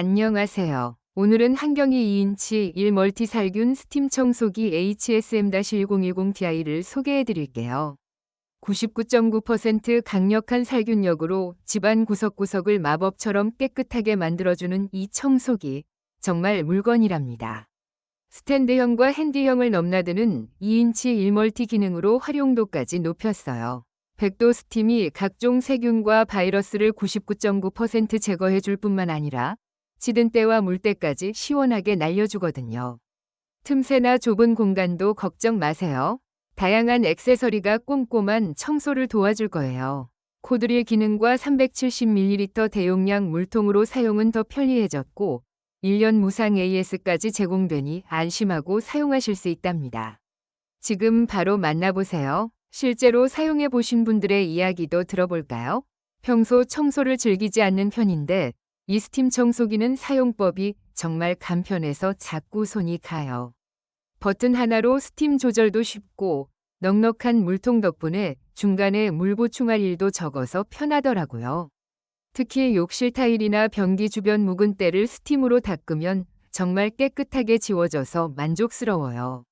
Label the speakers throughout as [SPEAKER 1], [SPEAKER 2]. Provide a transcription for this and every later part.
[SPEAKER 1] 안녕하세요. 오늘은 한경이 2인치 1멀티 살균 스팀 청소기 HSM-1010ti를 소개해 드릴게요. 99.9% 강력한 살균력으로 집안 구석구석을 마법처럼 깨끗하게 만들어주는 이 청소기, 정말 물건이랍니다. 스탠드형과 핸디형을 넘나드는 2인치 1멀티 기능으로 활용도까지 높였어요. 100도 스팀이 각종 세균과 바이러스를 99.9% 제거해 줄 뿐만 아니라 찌든 때와 물때까지 시원하게 날려주거든요. 틈새나 좁은 공간도 걱정 마세요. 다양한 액세서리가 꼼꼼한 청소를 도와줄 거예요. 코드릴 기능과 370ml 대용량 물통으로 사용은 더 편리해졌고 1년 무상 AS까지 제공되니 안심하고 사용하실 수 있답니다. 지금 바로 만나보세요. 실제로 사용해 보신 분들의 이야기도 들어볼까요? 평소 청소를 즐기지 않는 편인데 이 스팀 청소기는 사용법이 정말 간편해서 자꾸 손이 가요. 버튼 하나로 스팀 조절도 쉽고 넉넉한 물통 덕분에 중간에 물 보충할 일도 적어서 편하더라고요. 특히 욕실 타일이나 변기 주변 묵은 때를 스팀으로 닦으면 정말 깨끗하게 지워져서 만족스러워요.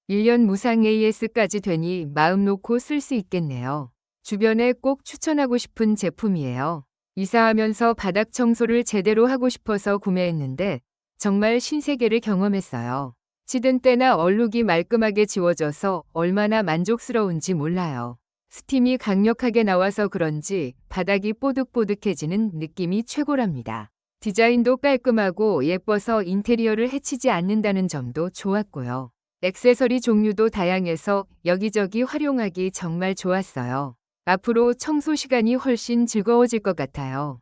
[SPEAKER 1] 1년 무상 AS까지 되니 마음 놓고 쓸 수 있겠네요. 주변에 꼭 추천하고 싶은 제품이에요. 이사하면서 바닥 청소를 제대로 하고 싶어서 구매했는데 정말 신세계를 경험했어요. 찌든 때나 얼룩이 말끔하게 지워져서 얼마나 만족스러운지 몰라요. 스팀이 강력하게 나와서 그런지 바닥이 뽀득뽀득해지는 느낌이 최고랍니다. 디자인도 깔끔하고 예뻐서 인테리어를 해치지 않는다는 점도 좋았고요. 액세서리 종류도 다양해서 여기저기 활용하기 정말 좋았어요. 앞으로 청소 시간이 훨씬 즐거워질 것 같아요.